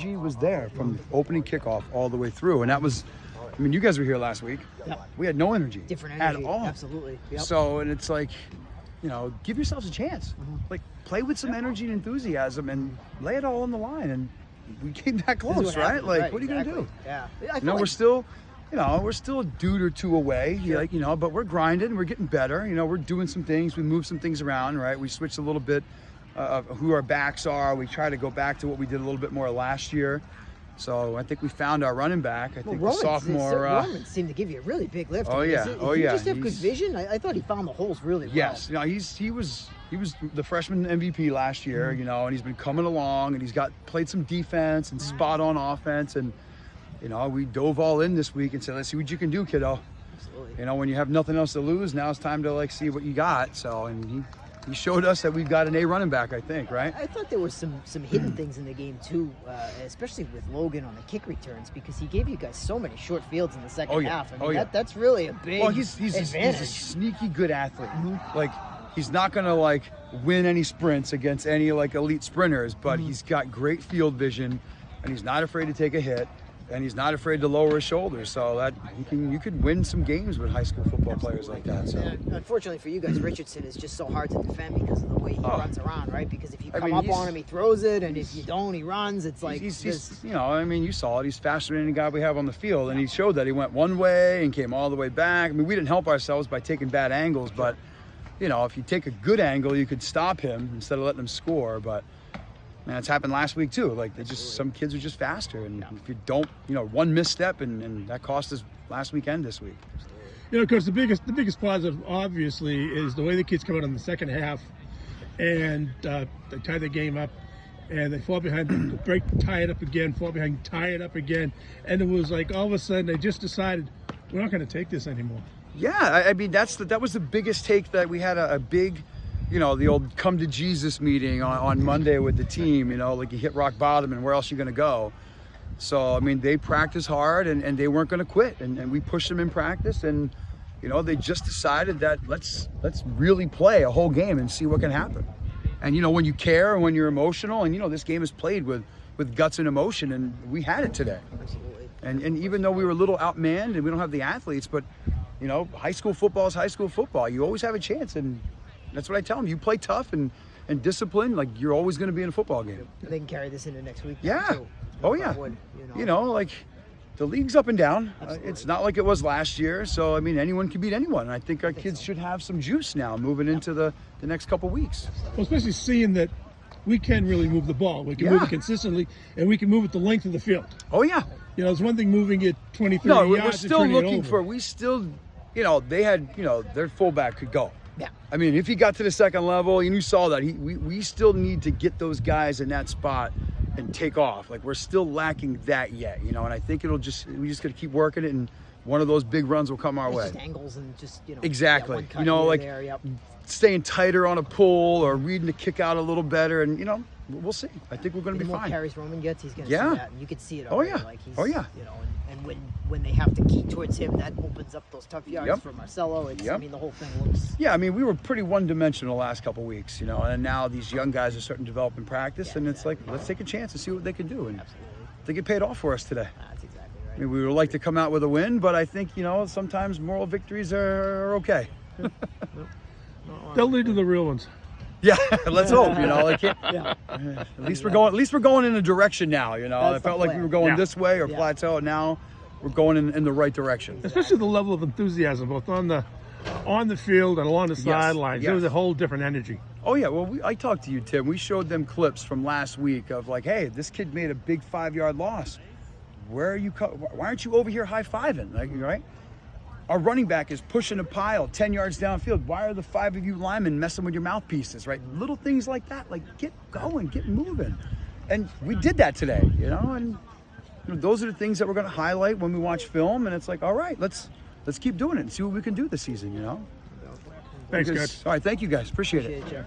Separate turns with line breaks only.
energy was there from the opening kickoff all the way through, and that was. I mean, you guys were here last week.
Yeah.
We had no energy.
Different energy.
At all.
Absolutely. Yep.
So, and it's like, give yourselves a chance. Like, play with some energy and enthusiasm and lay it all on the line. And we came that close, right?
Happened.
Like,
right,
what are you going to do?
Yeah.
We're still, we're still a dude or two away, but we're grinding. We're getting better. We're doing some things. We moved some things around, right? We switched a little bit of who our backs are. We try to go back to what we did a little bit more last year. So I think we found our running back. I think the sophomore.
Roman seemed to give you a really big lift.
Oh yeah,
He just have good vision. I thought he found the holes really well.
Yes, he was the freshman MVP last year. And he's been coming along, and he's played some defense and spot on offense, and we dove all in this week and said, let's see what you can do, kiddo.
Absolutely.
When you have nothing else to lose, now it's time to see what you got. So and he showed us that we've got an A running back, I think, right?
I thought there was some hidden things in the game too, especially with Logan on the kick returns, because he gave you guys so many short fields in the second half. I mean, that's really a big advantage.
He's a sneaky good athlete. Like, he's not going to win any sprints against any elite sprinters, but he's got great field vision, and he's not afraid to take a hit, and he's not afraid to lower his shoulders. So that you could win some games with high school football players like that. So.
And unfortunately for you guys, Richardson is just so hard to defend because of the way he runs around, right? Because if you come up on him, he throws it, and if you don't, he runs. It's like
you saw it. He's faster than any guy we have on the field, and he showed that he went one way and came all the way back. I mean, we didn't help ourselves by taking bad angles, but if you take a good angle, you could stop him instead of letting him score. But man, it's happened last week too. Some kids are just faster, and if you don't, one misstep, and that cost us last weekend this week.
Coach, the biggest positive, obviously, is the way the kids come out in the second half, and they tie the game up, and they fall behind, tie it up again, fall behind, tie it up again, and it was like all of a sudden they just decided we're not going to take this anymore.
Yeah, I mean that was the biggest take, that we had a big. The old come to Jesus meeting on Monday with the team, you hit rock bottom and where else are you going to go? So, I mean, they practiced hard and they weren't going to quit. And we pushed them in practice, and, they just decided that let's really play a whole game and see what can happen. And, when you care and when you're emotional, and, this game is played with guts and emotion, and we had it today.
Absolutely.
And even though we were a little outmanned and we don't have the athletes, but, high school football is high school football. You always have a chance, and that's what I tell them. You play tough and disciplined, you're always going to be in a football game.
They can carry this into next week.
Yeah.
Too.
The league's up and down. It's not like it was last year. So, I mean, anyone can beat anyone. And I think our kids should have some juice now moving into the next couple weeks.
Well, especially seeing that we can really move the ball. We can move it consistently, and we can move it the length of the field.
Oh, yeah.
It's one thing moving it 20, 30
yards.
No,
we're still looking for, they had, their fullback could go.
Yeah.
I mean, if he got to the second level, and you saw that, we still need to get those guys in that spot and take off. We're still lacking that yet, and I think we just got to keep working it, and one of those big runs will come our way.
Just angles and just,
Exactly.
There,
staying tighter on a pull or reading the kick out a little better, and, we'll see. I think we're going to be
fine. The more
fine.
carries Roman gets, he's going to see that, and you can see it already.
Oh, yeah.
And when they have to key towards him, that opens up those tough yards for Marcelo. I mean, the whole thing looks...
Yeah, I mean, we were pretty one-dimensional the last couple of weeks, and now these young guys are starting to develop in practice, and it's let's take a chance and see what they can do. And I think it paid off for us today.
That's exactly right.
I mean, we would like to come out with a win, but I think, sometimes moral victories are okay.
They'll lead to the real ones.
Yeah, let's hope. At least we're going in a direction now. I felt like we were going this way or plateau. Now we're going in the right direction.
Especially the level of enthusiasm, both on the field and along the sidelines. There was a whole different energy.
Oh yeah, well I talked to you, Tim. We showed them clips from last week of hey, this kid made a big 5-yard loss. Why aren't you over here high-fiving? Right? Our running back is pushing a pile 10 yards downfield. Why are the 5 of you linemen messing with your mouthpieces, right? Little things like that. Get going, get moving. And we did that today, and those are the things that we're going to highlight when we watch film. And it's all right, let's keep doing it and see what we can do this season,
Thanks, guys.
All right, thank you guys. Appreciate it.
Jeff.